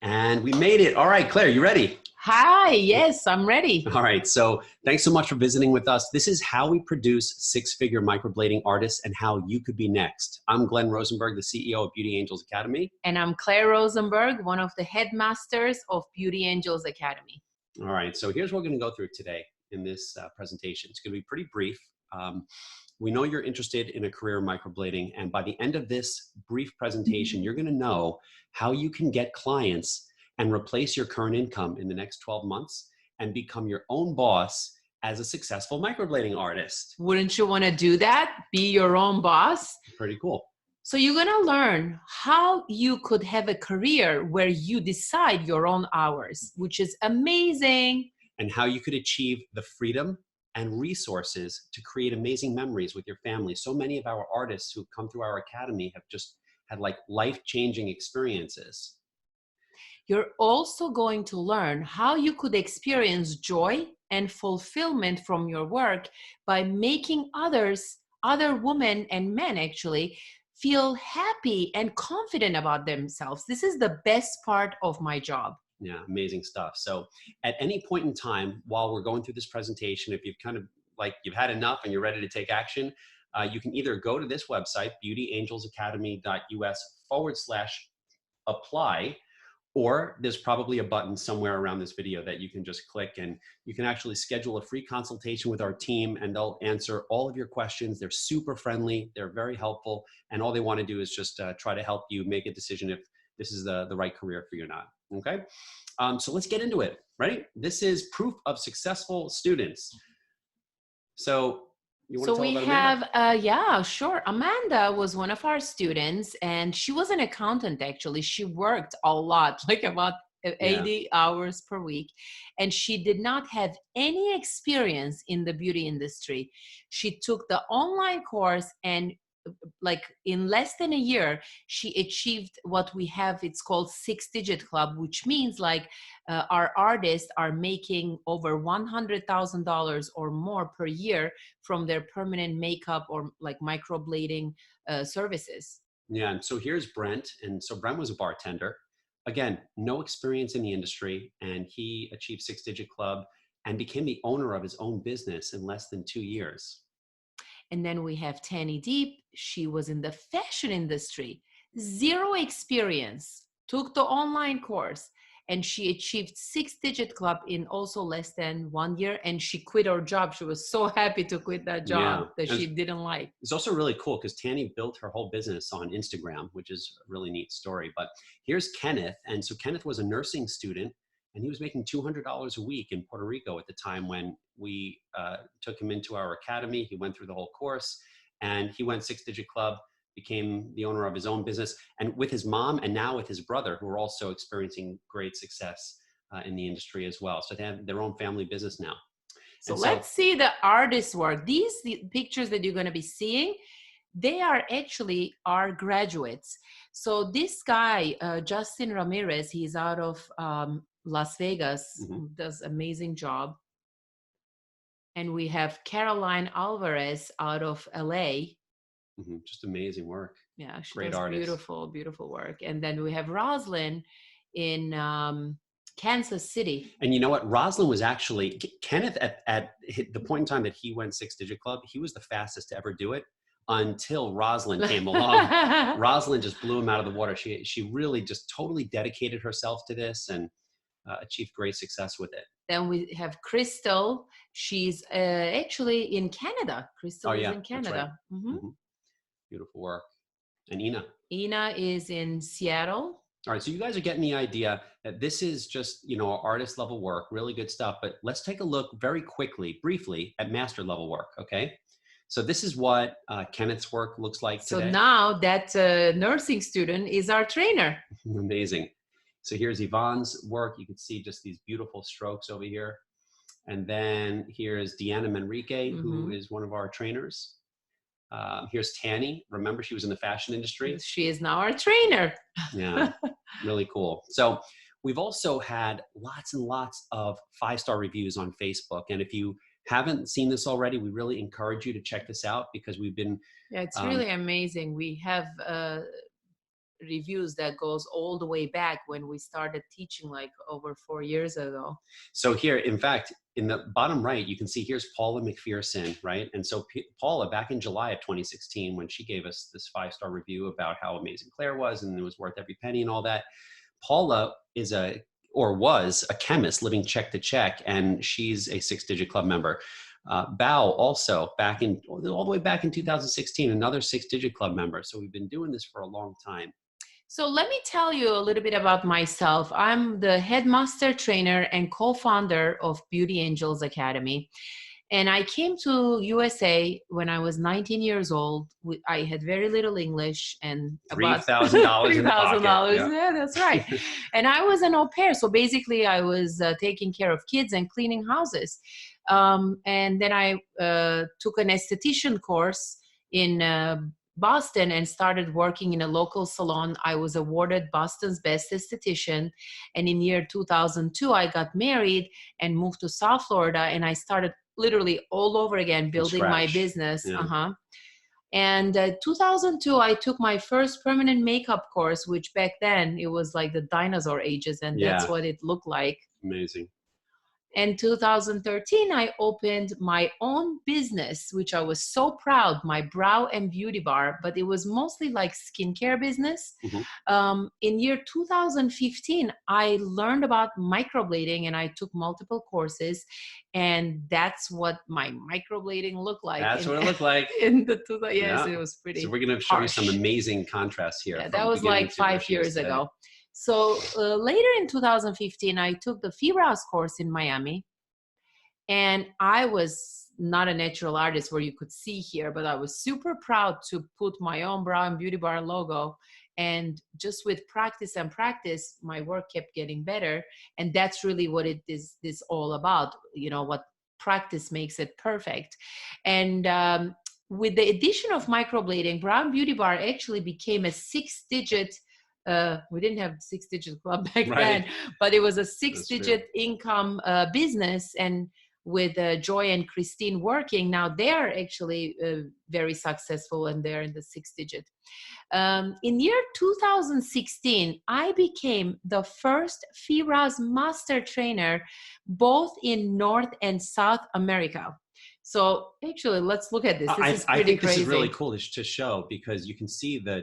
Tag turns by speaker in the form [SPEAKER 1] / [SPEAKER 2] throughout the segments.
[SPEAKER 1] And we made it. All right, Claire, you ready?
[SPEAKER 2] Hi, yes, I'm ready.
[SPEAKER 1] All right, so thanks so much for visiting with us. This is how we produce six-figure microblading artists and how you could be next. I'm Glenn Rosenberg, the CEO of Beauty Angels Academy.
[SPEAKER 2] And I'm Claire Rosenberg, one of the headmasters of Beauty Angels Academy.
[SPEAKER 1] All right, so here's what we're going to go through today in this presentation. It's going to be pretty brief. We know you're interested in a career in microblading, and by the end of this brief presentation, you're going to know how you can get clients and replace your current income in the next 12 months and become your own boss as a successful microblading artist.
[SPEAKER 2] Wouldn't you want to do that? Be your own boss?
[SPEAKER 1] Pretty cool.
[SPEAKER 2] So you're going to learn how you could have a career where you decide your own hours, which is amazing.
[SPEAKER 1] And how you could achieve the freedom and resources to create amazing memories with your family. So many of our artists who come through our academy have just had like life-changing experiences.
[SPEAKER 2] You're also going to learn how you could experience joy and fulfillment from your work by making other women and men actually feel happy and confident about themselves. This is the best part of my job.
[SPEAKER 1] Yeah, amazing stuff. So at any point in time while we're going through this presentation, if you've kind of like you've had enough and you're ready to take action, you can either go to this website, beautyangelsacademy.us/apply, or there's probably a button somewhere around this video that you can just click and you can actually schedule a free consultation with our team and they'll answer all of your questions. They're super friendly, they're very helpful, and all they want to do is just try to help you make a decision if this is the right career for you or not. Okay, so let's get into it. Ready? This is proof of successful students. So you want to tell about Amanda?
[SPEAKER 2] Yeah, sure. Amanda was one of our students and she was an accountant actually. She worked a lot, like about 80 hours per week, and she did not have any experience in the beauty industry. She took the online course and like in less than a year, she achieved what we have, it's called 6-digit club, which means like our artists are making over $100,000 or more per year from their permanent makeup or like microblading services.
[SPEAKER 1] Yeah, and so here's Brent. And so Brent was a bartender. Again, no experience in the industry, and he achieved 6-digit club and became the owner of his own business in less than 2 years.
[SPEAKER 2] And then we have Tanny Deep. She was in the fashion industry, zero experience, took the online course, and she achieved 6-digit club in also less than 1 year. And she quit her job. She was so happy to quit that job that she didn't like.
[SPEAKER 1] It's also really cool because Tanny built her whole business on Instagram, which is a really neat story. But here's Kenneth. And so Kenneth was a nursing student, and he was making $200 a week in Puerto Rico at the time when we took him into our academy. He went through the whole course and he went 6-digit club, became the owner of his own business, and with his mom and now with his brother, who are also experiencing great success in the industry as well. So they have their own family business now.
[SPEAKER 2] So let's see the artist's work. The pictures that you're going to be seeing, they are actually our graduates. So this guy, Justin Ramirez, he's out of Las Vegas, does amazing job. And we have Caroline Alvarez out of LA.
[SPEAKER 1] Just amazing work.
[SPEAKER 2] Yeah, she does beautiful, beautiful work. And then we have Roslyn in Kansas City.
[SPEAKER 1] And you know what? Roslyn was actually, Kenneth at the point in time that he went 6-digit club, he was the fastest to ever do it until Roslyn came along. Roslyn just blew him out of the water. She really just totally dedicated herself to this and achieved great success with it.
[SPEAKER 2] Then we have Crystal. She's actually in Canada. Crystal is in Canada.
[SPEAKER 1] Right. Beautiful work. And Ina?
[SPEAKER 2] Ina is in Seattle.
[SPEAKER 1] All right, so you guys are getting the idea that this is just, artist level work, really good stuff. But let's take a look very quickly, briefly, at master level work, okay? So this is what Kenneth's work looks like today.
[SPEAKER 2] So now that nursing student is our trainer.
[SPEAKER 1] Amazing. So here's Yvonne's work. You can see just these beautiful strokes over here. And then here's Deanna Manrique, who is one of our trainers. Here's Tanny. Remember, she was in the fashion industry.
[SPEAKER 2] She is now our trainer.
[SPEAKER 1] Yeah, really cool. So we've also had lots and lots of 5-star reviews on Facebook. And if you haven't seen this already, we really encourage you to check this out because we've been...
[SPEAKER 2] Yeah, it's really amazing. We have reviews that goes all the way back when we started teaching like over 4 years ago.
[SPEAKER 1] So here, in fact, in the bottom right, you can see here's Paula McPherson, right? And so Paula, back in July of 2016, when she gave us this 5-star review about how amazing Claire was and it was worth every penny and all that, Paula is was a chemist living check to check, and she's a 6-digit club member. Bao also all the way back in 2016, another 6-digit club member. So we've been doing this for a long time.
[SPEAKER 2] So let me tell you a little bit about myself. I'm the headmaster trainer and co-founder of Beauty Angels Academy. And I came to USA when I was 19 years old. I had very little English and about
[SPEAKER 1] $3,000 in the pocket.
[SPEAKER 2] $3,000. Yeah, that's right. And I was an au pair. So basically I was taking care of kids and cleaning houses. And then I took an esthetician course in Boston and started working in a local salon. I was awarded Boston's best esthetician. And in year 2002, I got married and moved to South Florida, and I started literally all over again, building my business.
[SPEAKER 1] Yeah.
[SPEAKER 2] And 2002, I took my first permanent makeup course, which back then it was like the dinosaur ages, and that's what it looked like.
[SPEAKER 1] Amazing.
[SPEAKER 2] In 2013, I opened my own business, which I was so proud, my brow and beauty bar, but it was mostly like skincare business.
[SPEAKER 1] Mm-hmm.
[SPEAKER 2] In year 2015, I learned about microblading and I took multiple courses, and that's what my microblading looked like.
[SPEAKER 1] That's what it looked like.
[SPEAKER 2] In the yes, it was pretty.
[SPEAKER 1] So we're going to show
[SPEAKER 2] harsh.
[SPEAKER 1] you some amazing contrasts here.
[SPEAKER 2] Yeah, that was like 5 years ago. So later in 2015, I took the FIRAS course in Miami, and I was not a natural artist where you could see here, but I was super proud to put my own brow and beauty bar logo. And just with practice and practice, my work kept getting better. And that's really what it is all about, what practice makes it perfect. And with the addition of microblading, brow and beauty bar actually became a 6-digit we didn't have 6-digit club back then, but it was a 6-digit income business. And with Joy and Christine working, now they're actually very successful, and they're in the 6-digit. In year 2016, I became the first FIRAS master trainer, both in North and South America. So actually, let's look at this. This is pretty
[SPEAKER 1] I think
[SPEAKER 2] crazy.
[SPEAKER 1] This is really cool to show, because you can see the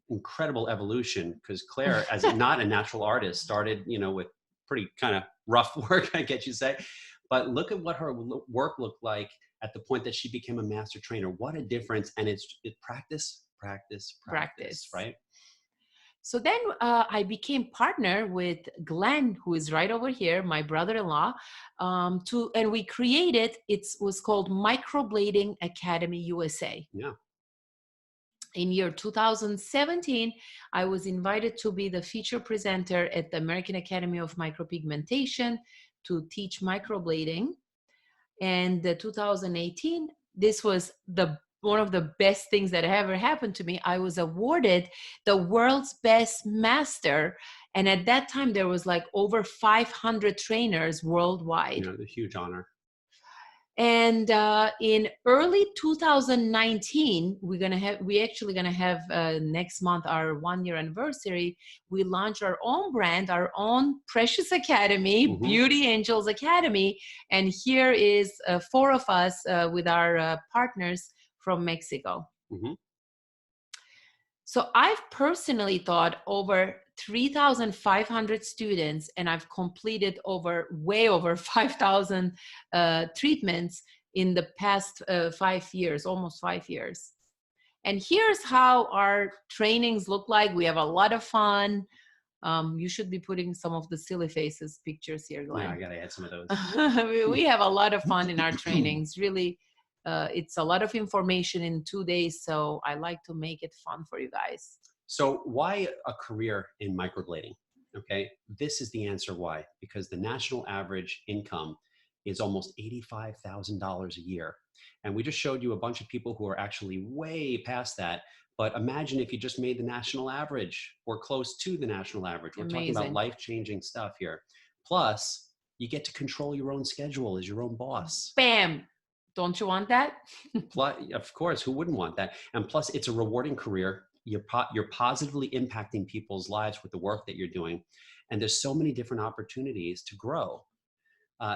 [SPEAKER 1] incredible evolution, because Claire, as not a natural artist, started with pretty kind of rough work, I guess you say, but look at what her work looked like at the point that she became a master trainer. What a difference. And it's practice, right?
[SPEAKER 2] So then I became partner with Glenn, who is right over here, my brother-in-law, and we created, it was called Microblading Academy USA.
[SPEAKER 1] Yeah.
[SPEAKER 2] In year 2017, I was invited to be the feature presenter at the American Academy of Micropigmentation to teach microblading. And 2018, this was one of the best things that ever happened to me. I was awarded the world's best master. And at that time, there was like over 500 trainers worldwide.
[SPEAKER 1] A huge honor.
[SPEAKER 2] And in early 2019, we're actually gonna have next month our 1-year anniversary. We launched our own brand, our own Precious Academy,
[SPEAKER 1] Mm-hmm.
[SPEAKER 2] Beauty Angels Academy, and here is 4 of us with our partners from Mexico.
[SPEAKER 1] Mm-hmm.
[SPEAKER 2] So I've personally taught over 3,500 students, and I've completed way over 5,000 treatments in the past 5 years, almost 5 years. And here's how our trainings look like. We have a lot of fun. You should be putting some of the silly faces pictures here, Glenn.
[SPEAKER 1] Yeah, I gotta add some of those.
[SPEAKER 2] We have a lot of fun in our trainings. Really, it's a lot of information in 2 days, so I like to make it fun for you guys.
[SPEAKER 1] So why a career in microblading? Okay, this is the answer why. Because the national average income is almost $85,000 a year. And we just showed you a bunch of people who are actually way past that. But imagine if you just made the national average or close to the national average. We're talking about life-changing stuff here. Plus, you get to control your own schedule as your own boss.
[SPEAKER 2] Bam! Don't you want that?
[SPEAKER 1] Plus, of course, who wouldn't want that? And plus, it's a rewarding career. you're positively impacting people's lives with the work that you're doing. And there's so many different opportunities to grow.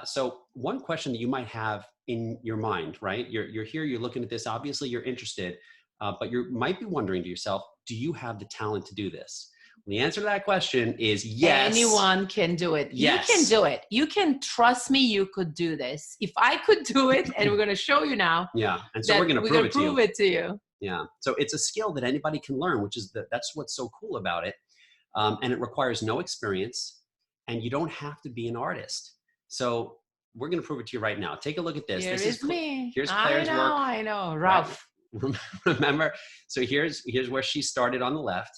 [SPEAKER 1] So one question that you might have in your mind, right? You're here, you're looking at this, obviously you're interested, but you might be wondering to yourself, do you have the talent to do this? The answer to that question is yes.
[SPEAKER 2] Anyone can do it.
[SPEAKER 1] Yes.
[SPEAKER 2] You can do it. You can trust me, you could do this. If I could do it, and we're going to show you now.
[SPEAKER 1] Yeah. And so we're going to prove
[SPEAKER 2] it to you.
[SPEAKER 1] Yeah. So it's a skill that anybody can learn, which is that's what's so cool about it. And it requires no experience, and you don't have to be an artist. So we're going to prove it to you right now. Take a look at this.
[SPEAKER 2] This is me.
[SPEAKER 1] Here's Claire's work.
[SPEAKER 2] I know. Rough.
[SPEAKER 1] Right? Remember? So here's where she started on the left,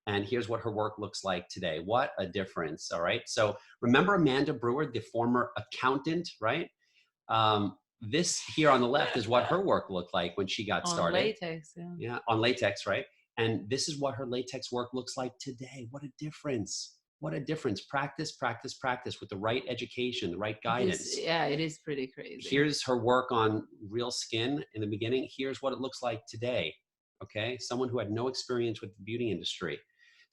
[SPEAKER 1] and here's what her work looks like today. What a difference. All right. So remember Amanda Brewer, the former accountant, right? This here on the left is what her work looked like when she got started.
[SPEAKER 2] On latex.
[SPEAKER 1] Yeah, on latex, right? And this is what her latex work looks like today. What a difference. What a difference. Practice, practice, practice with the right education, the right guidance.
[SPEAKER 2] It is pretty crazy.
[SPEAKER 1] Here's her work on real skin in the beginning. Here's what it looks like today. Okay. Someone who had no experience with the beauty industry.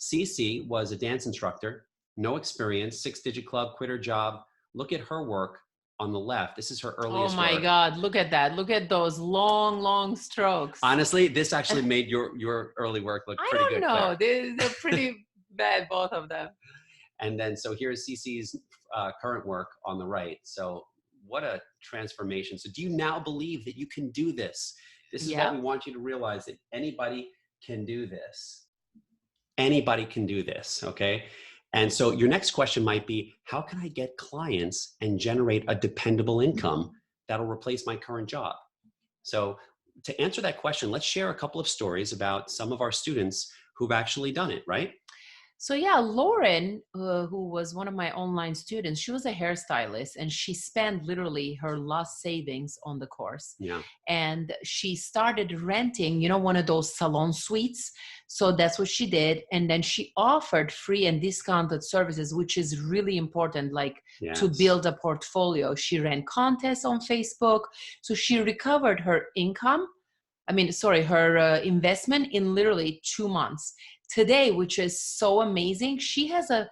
[SPEAKER 1] Cece was a dance instructor, no experience, 6-digit club, quit her job. Look at her work on the left. This is her earliest work.
[SPEAKER 2] Oh my God, look at that. Look at those long, long strokes.
[SPEAKER 1] Honestly, this actually made your early work look pretty good.
[SPEAKER 2] I don't know. They're pretty bad, both of them.
[SPEAKER 1] And then, so here's Cece's current work on the right. So what a transformation. So do you now believe that you can do this? This is what we want you to realize, that anybody can do this. Anybody can do this, okay? And so your next question might be, how can I get clients and generate a dependable income that'll replace my current job? So to answer that question, let's share a couple of stories about some of our students who've actually done it, right?
[SPEAKER 2] So yeah, Lauren, who was one of my online students, she was a hairstylist, and she spent literally her last savings on the course.
[SPEAKER 1] Yeah.
[SPEAKER 2] And she started renting, one of those salon suites. So that's what she did. And then she offered free and discounted services, which is really important, like to build a portfolio. She ran contests on Facebook. So she recovered her her investment in literally 2 months. Today, which is so amazing, she has a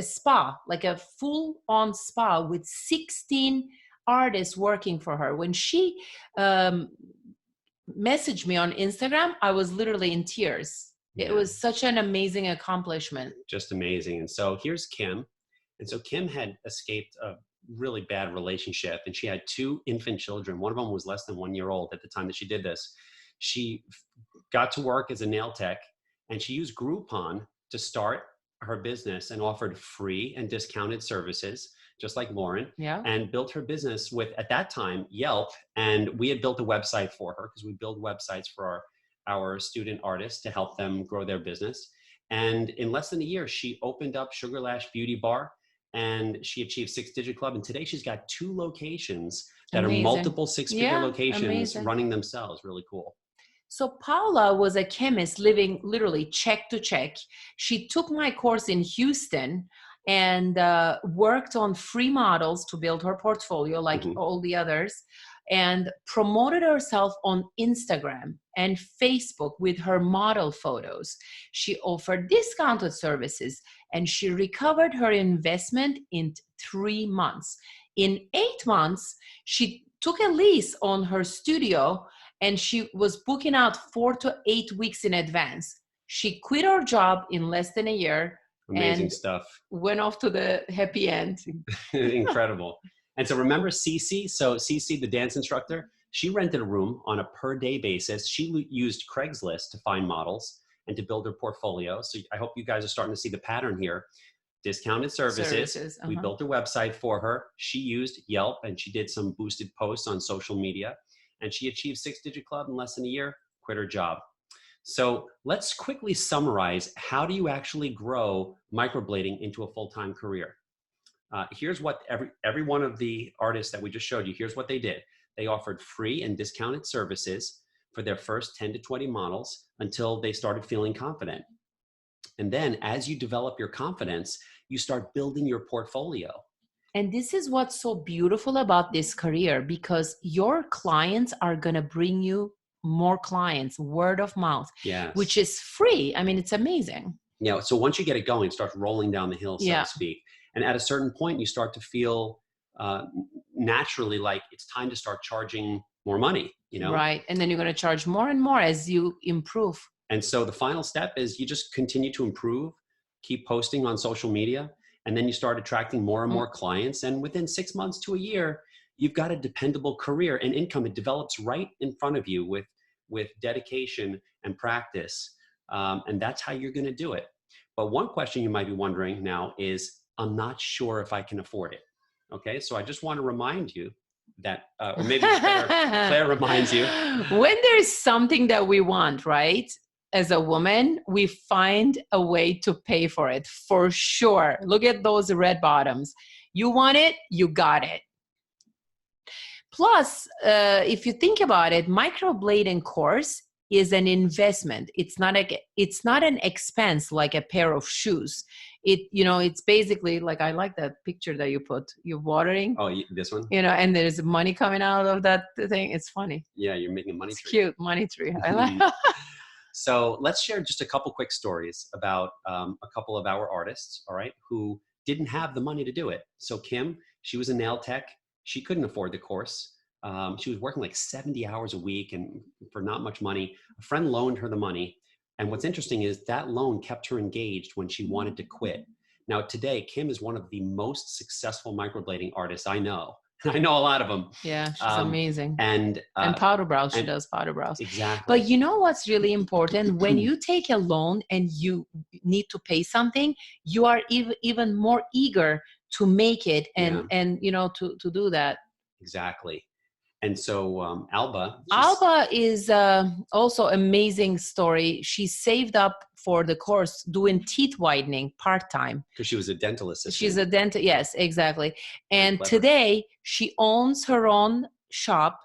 [SPEAKER 2] spa, like a full-on spa with 16 artists working for her. When she messaged me on Instagram, I was literally in tears. Yeah. It was such an amazing accomplishment.
[SPEAKER 1] Just amazing. And so here's Kim. And so Kim had escaped a really bad relationship, and she had 2 infant children. One of them was less than 1 year old at the time that she did this. She got to work as a nail tech, and she used Groupon to start her business and offered free and discounted services, just like Lauren, and built her business with, at that time, Yelp. And we had built a website for her, because we build websites for our student artists to help them grow their business. And in less than a year, she opened up Sugar Lash Beauty Bar, and she achieved 6-digit club. And today she's got 2 locations that are multiple 6-figure locations running themselves. Really cool.
[SPEAKER 2] So Paula was a chemist living literally check to check. She took my course in Houston and worked on free models to build her portfolio like all the others, and promoted herself on Instagram and Facebook with her model photos. She offered discounted services, and she recovered her investment in 3 months. In 8 months, she took a lease on her studio, and she was booking out 4 to 8 weeks in advance. She quit her job in less than a year.
[SPEAKER 1] Amazing stuff.
[SPEAKER 2] Went off to the happy end.
[SPEAKER 1] Incredible. And so remember Cece? So Cece, the dance instructor, she rented a room on a per day basis. She used Craigslist to find models and to build her portfolio. So I hope you guys are starting to see the pattern here. Discounted services. We built a website for her. She used Yelp, and she did some boosted posts on social media. And she achieved 6-digit club in less than a year, quit her job. So let's quickly summarize, how do you actually grow microblading into a full-time career? Here's what every one of the artists that we just showed you, here's what they did. They offered free and discounted services for their first 10 to 20 models until they started feeling confident. And then as you develop your confidence, you start building your portfolio.
[SPEAKER 2] And this is what's so beautiful about this career, because your clients are going to bring you more clients, word of mouth, which
[SPEAKER 1] Yes.
[SPEAKER 2] is free. I mean, it's amazing.
[SPEAKER 1] Yeah. So once you get it going, it starts rolling down the hill, so to
[SPEAKER 2] Yeah.
[SPEAKER 1] speak. And at a certain point, you start to feel naturally like it's time to start charging more money, you know?
[SPEAKER 2] Right. And then you're going to charge more and more as you improve.
[SPEAKER 1] And so the final step is you just continue to improve, keep posting on social media, and then you start attracting more and more clients. And within 6 months to a year, you've got a dependable career and income. It develops right in front of you with dedication and practice. And that's how you're going to do it. But one question you might be wondering now is, I'm not sure if I can afford it. Okay, so I just want to remind you that, or maybe Claire reminds you.
[SPEAKER 2] When there's something that we want, right? As a woman, we find a way to pay for it for sure. Look at those red bottoms. You want it, you got it. Plus, if you think about it, microblading course is an investment. It's not an expense like a pair of shoes. It's basically like, I like that picture that you put. You're watering.
[SPEAKER 1] Oh, this one?
[SPEAKER 2] And there's money coming out of that thing. It's funny.
[SPEAKER 1] Yeah, you're making a money
[SPEAKER 2] tree. It's cute, money tree. I like.
[SPEAKER 1] So let's share just a couple quick stories about a couple of our artists, all right, who didn't have the money to do it. So Kim, she was a nail tech. She couldn't afford the course. She was working like 70 hours a week and for not much money. A friend loaned her the money. And what's interesting is that loan kept her engaged when she wanted to quit. Now today, Kim is one of the most successful microblading artists I know. I know a lot of them.
[SPEAKER 2] Yeah, she's amazing.
[SPEAKER 1] And
[SPEAKER 2] powder brows, she does powder brows.
[SPEAKER 1] Exactly.
[SPEAKER 2] But you know what's really important? When you take a loan and you need to pay something, you are even more eager to make it and to do that.
[SPEAKER 1] Exactly. And so Alba
[SPEAKER 2] is also amazing story. She saved up for the course doing teeth whitening part-time.
[SPEAKER 1] Because she was a dental assistant.
[SPEAKER 2] She's a dentist. Yes, exactly. And today she owns her own shop,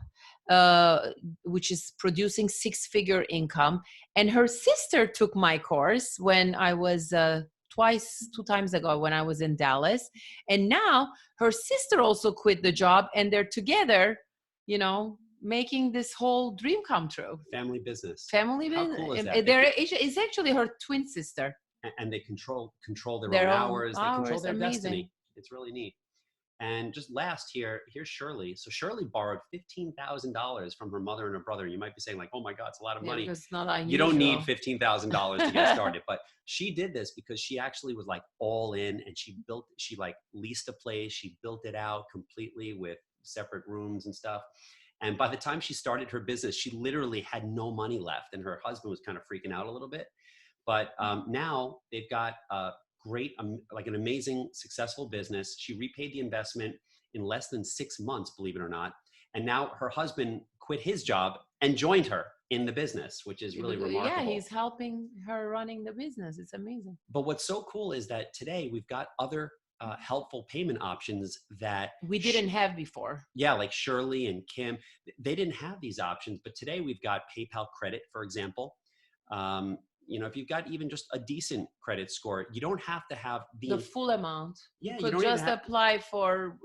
[SPEAKER 2] which is producing 6-figure income. And her sister took my course when I was 2 times ago when I was in Dallas. And now her sister also quit the job and they're together, making this whole dream come true.
[SPEAKER 1] Family business.
[SPEAKER 2] Family business.
[SPEAKER 1] How cool is that?
[SPEAKER 2] It's actually her twin sister.
[SPEAKER 1] And they control their own hours. They control their
[SPEAKER 2] amazing.
[SPEAKER 1] Destiny. It's really neat. And just last here's Shirley. So Shirley borrowed $15,000 from her mother and her brother. You might be saying like, oh my God, it's a lot of money.
[SPEAKER 2] It's not unusual.
[SPEAKER 1] You don't need $15,000 to get started. But she did this because she actually was like all in and she like leased a place. She built it out completely with separate rooms and stuff. And by the time she started her business, she literally had no money left. And her husband was kind of freaking out a little bit. But now they've got a great, like an amazing, successful business. She repaid the investment in less than 6 months, believe it or not. And now her husband quit his job and joined her in the business, which is really remarkable.
[SPEAKER 2] Yeah, he's helping her running the business. It's amazing.
[SPEAKER 1] But what's so cool is that today we've got other helpful payment options that
[SPEAKER 2] we didn't have before.
[SPEAKER 1] Yeah, like Shirley and Kim, they didn't have these options. But today we've got PayPal credit, for example. If you've got even just a decent credit score, you don't have to have
[SPEAKER 2] the full amount.
[SPEAKER 1] Yeah,
[SPEAKER 2] you could just apply for,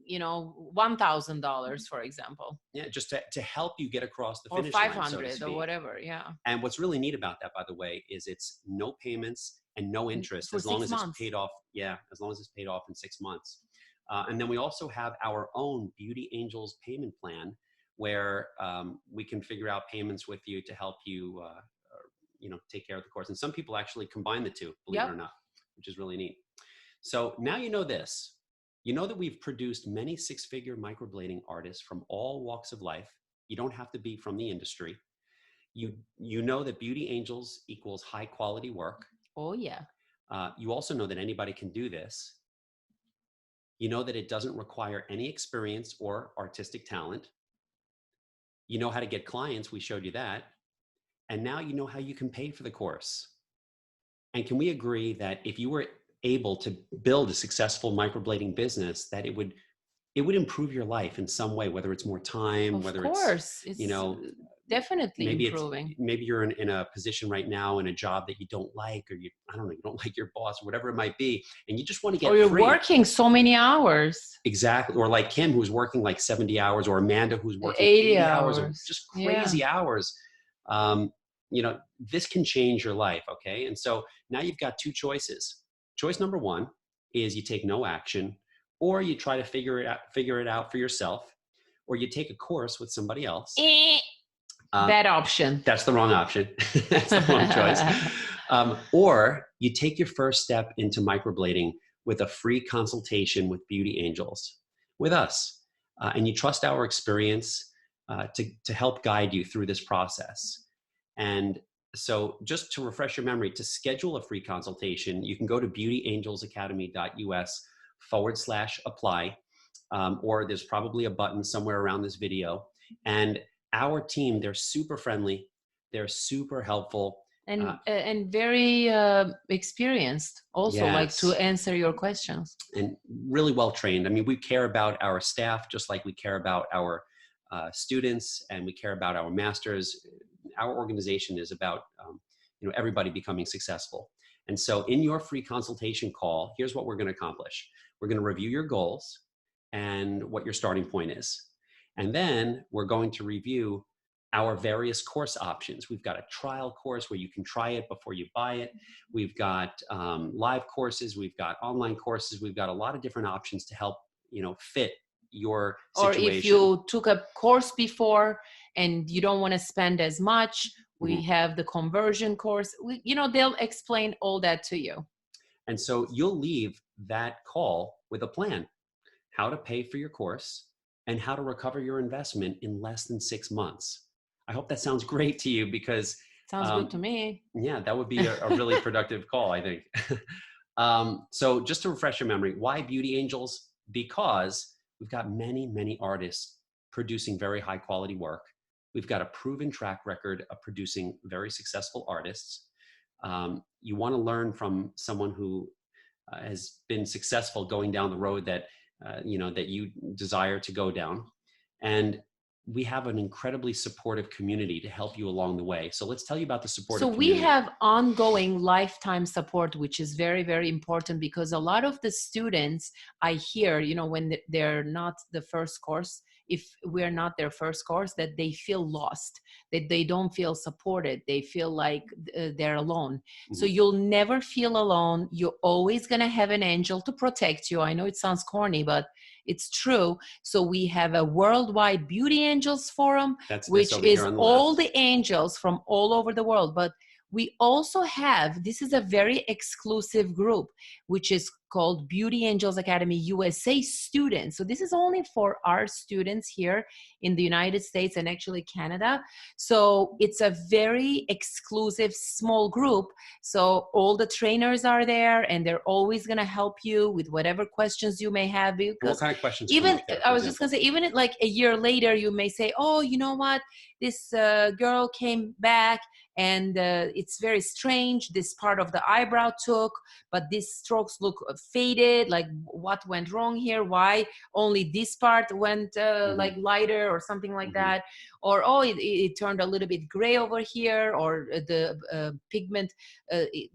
[SPEAKER 2] $1,000, for example.
[SPEAKER 1] Yeah, just to help you get across the finish
[SPEAKER 2] line. Or
[SPEAKER 1] 500
[SPEAKER 2] or whatever, yeah.
[SPEAKER 1] And what's really neat about that, by the way, is it's no payments and no interest
[SPEAKER 2] for
[SPEAKER 1] as long
[SPEAKER 2] 6
[SPEAKER 1] as
[SPEAKER 2] months.
[SPEAKER 1] It's paid off. Yeah, as long as it's paid off in 6 months. And then we also have our own Beauty Angels payment plan where we can figure out payments with you to help you take care of the course. And some people actually combine the two, believe it or not, which is really neat. So now you know this. You know that we've produced many 6-figure microblading artists from all walks of life. You don't have to be from the industry. You know that Beauty Angels equals high quality work.
[SPEAKER 2] Oh, yeah.
[SPEAKER 1] You also know that anybody can do this. You know that it doesn't require any experience or artistic talent. You know how to get clients. We showed you that. And now you know how you can pay for the course. And can we agree that if you were able to build a successful microblading business, that it would improve your life in some way, whether it's more time,
[SPEAKER 2] of
[SPEAKER 1] whether
[SPEAKER 2] course.
[SPEAKER 1] it's
[SPEAKER 2] definitely
[SPEAKER 1] maybe
[SPEAKER 2] improving.
[SPEAKER 1] maybe you're in a position right now in a job that you don't like, or I don't know, you don't like your boss or whatever it might be, and you just want to
[SPEAKER 2] Or
[SPEAKER 1] get
[SPEAKER 2] you're
[SPEAKER 1] free.
[SPEAKER 2] working so many hours.
[SPEAKER 1] Exactly. Or like Kim, who's working like 70 hours, or Amanda, who's working
[SPEAKER 2] 80
[SPEAKER 1] 80 hours, or
[SPEAKER 2] hours.
[SPEAKER 1] just
[SPEAKER 2] Yeah.
[SPEAKER 1] crazy hours. Um, this can change your life. Okay. And so now you've got two choices. Choice number one is you take no action, or you try to figure it out for yourself, or you take a course with somebody else.
[SPEAKER 2] Eh, bad option.
[SPEAKER 1] That's the wrong option. That's the wrong choice. Or you take your first step into microblading with a free consultation with Beauty Angels, with us, and you trust our experience to help guide you through this process. And so, just to refresh your memory, to schedule a free consultation, you can go to beautyangelsacademy.us/apply, or there's probably a button somewhere around this video. And our team, they're super friendly, they're super helpful.
[SPEAKER 2] And very experienced also, like to
[SPEAKER 1] Yes,
[SPEAKER 2] answer your questions.
[SPEAKER 1] and really well trained. I mean, we care about our staff just like we care about our students, and we care about our masters. Our organization is about everybody becoming successful. And so, in your free consultation call, here's what we're going to accomplish. We're going to review your goals and what your starting point is, and then we're going to review our various course options. We've got a trial course where you can try it before you buy it. We've got live courses. We've got online courses. We've got a lot of different options to help fit your
[SPEAKER 2] Or if
[SPEAKER 1] situation.
[SPEAKER 2] you took a course before and you don't want to spend as much, we have the conversion course. They'll explain all that to you.
[SPEAKER 1] And so you'll leave that call with a plan: how to pay for your course and how to recover your investment in less than 6 months. I hope that sounds great to you, because
[SPEAKER 2] Sounds good to me.
[SPEAKER 1] yeah, that would be a really productive call, I think. So just to refresh your memory, why Beauty Angels? Because we've got many, many artists producing very high quality work. We've got a proven track record of producing very successful artists. You want to learn from someone who has been successful going down the road that that you desire to go down. And we have an incredibly supportive community to help you along the way. So let's tell you about the supportive community.
[SPEAKER 2] So we have ongoing lifetime support, which is very, very important, because a lot of the students I hear, when they're not the first course, if we're not their first course, that they feel lost, that they don't feel supported. They feel like they're alone. Mm-hmm. So you'll never feel alone. You're always going to have an angel to protect you. I know it sounds corny, but it's true. So we have a worldwide Beauty Angels forum, which is all the angels from all over the world. But we also have, this is a very exclusive group, which is called Beauty Angels Academy USA students. So this is only for our students here in the United States and actually Canada. So it's a very exclusive small group. So all the trainers are there, and they're always going to help you with whatever questions you may have.
[SPEAKER 1] What kind of questions?
[SPEAKER 2] Even I was just going to say, even like a year later, you may say, oh, you know what? This girl came back and it's very strange. This part of the eyebrow took, but these strokes look faded. Like, what went wrong here? Why only this part went like lighter or something like that? Or, oh, it turned a little bit gray over here, or the pigment it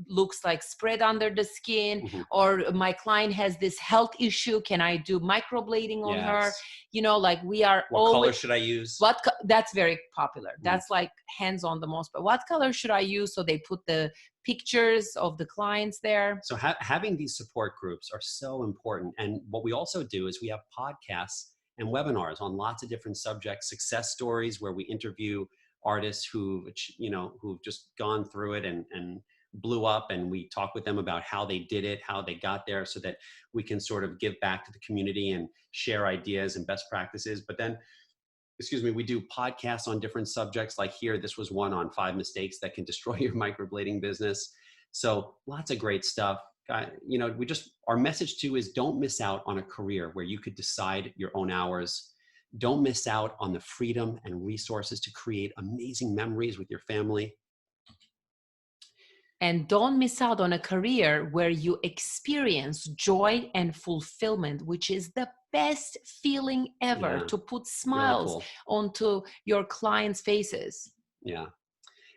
[SPEAKER 2] looks like spread under the skin, or my client has this health issue. Can I do microblading on her? Like we are
[SPEAKER 1] what
[SPEAKER 2] always,
[SPEAKER 1] color should I use?
[SPEAKER 2] That's very popular. That's like hands-on the most. But what color should I use? So they put the pictures of the clients there.
[SPEAKER 1] So having these support groups are so important. And what we also do is we have podcasts and webinars on lots of different subjects, success stories where we interview artists who've just gone through it and blew up, and we talk with them about how they did it, how they got there, so that we can sort of give back to the community and share ideas and best practices. But then, we do podcasts on different subjects. Like here, this was one on 5 mistakes that can destroy your microblading business. So lots of great stuff. Our message too is, don't miss out on a career where you could decide your own hours. Don't miss out on the freedom and resources to create amazing memories with your family.
[SPEAKER 2] And don't miss out on a career where you experience joy and fulfillment, which is the best feeling ever,
[SPEAKER 1] Yeah,
[SPEAKER 2] to put
[SPEAKER 1] really
[SPEAKER 2] smiles
[SPEAKER 1] cool.
[SPEAKER 2] onto your clients' faces.
[SPEAKER 1] Yeah.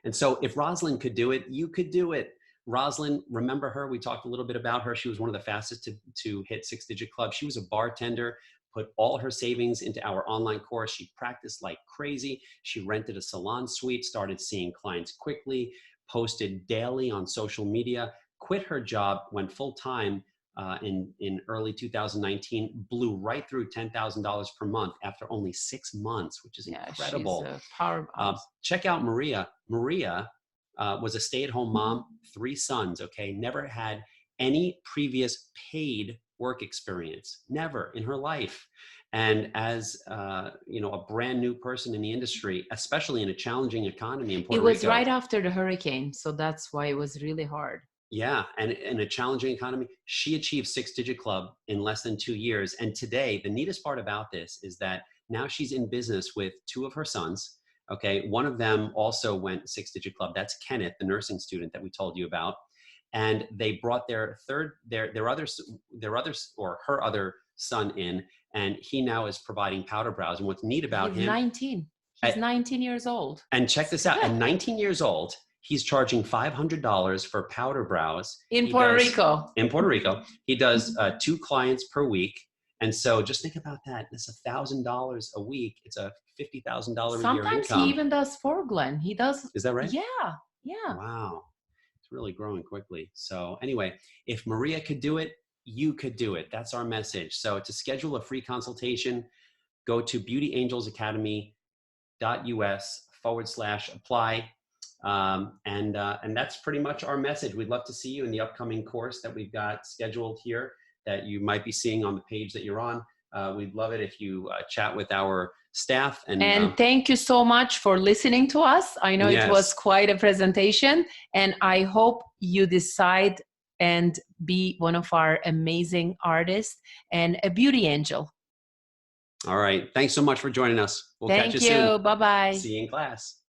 [SPEAKER 1] And so if Rosalind could do it, you could do it. Rosalind, remember her? We talked a little bit about her. She was one of the fastest to hit six-digit club. She was a bartender, put all her savings into our online course. She practiced like crazy. She rented a salon suite, started seeing clients quickly, posted daily on social media, quit her job, went full-time in early 2019, blew right through $10,000 per month after only 6 months, which is
[SPEAKER 2] Yeah, she's
[SPEAKER 1] incredible.
[SPEAKER 2] a powerhouse.
[SPEAKER 1] Check out Maria. Maria was a stay-at-home mom, 3 sons, okay? Never had any previous paid work experience, never in her life. And as a brand new person in the industry, especially in a challenging economy in
[SPEAKER 2] It
[SPEAKER 1] Puerto
[SPEAKER 2] was
[SPEAKER 1] Rico,
[SPEAKER 2] right after the hurricane, so that's why it was really hard.
[SPEAKER 1] yeah, and in a challenging economy, she achieved six-digit club in less than 2 years. And today, the neatest part about this is that now she's in business with 2 of her sons. Okay, one of them also went six-digit club. That's Kenneth, the nursing student that we told you about. And they brought their her other son in, and he now is providing powder brows. And what's neat about
[SPEAKER 2] He's
[SPEAKER 1] him,
[SPEAKER 2] 19. He's
[SPEAKER 1] at,
[SPEAKER 2] 19 years old.
[SPEAKER 1] and check this out, at 19 years old, he's charging $500 for powder brows.
[SPEAKER 2] In
[SPEAKER 1] He
[SPEAKER 2] Puerto
[SPEAKER 1] does
[SPEAKER 2] Rico.
[SPEAKER 1] in Puerto Rico. He does 2 clients per week, and so just think about that. It's $1,000 a week. It's a $50,000 a year
[SPEAKER 2] Sometimes he
[SPEAKER 1] income.
[SPEAKER 2] even does for Glenn. He does.
[SPEAKER 1] Is that right?
[SPEAKER 2] Yeah, yeah.
[SPEAKER 1] Wow, it's really growing quickly. So anyway, if Maria could do it, you could do it. That's our message. So to schedule a free consultation, go to beautyangelsacademy.us/apply. And that's pretty much our message. We'd love to see you in the upcoming course that we've got scheduled here that you might be seeing on the page that you're on. We'd love it if you chat with our staff.
[SPEAKER 2] And thank you so much for listening to us. I know it was quite a presentation, and I hope you decide and be one of our amazing artists and a beauty angel.
[SPEAKER 1] All right. Thanks so much for joining us. We'll catch you soon.
[SPEAKER 2] Thank you. Bye-bye.
[SPEAKER 1] See you in class.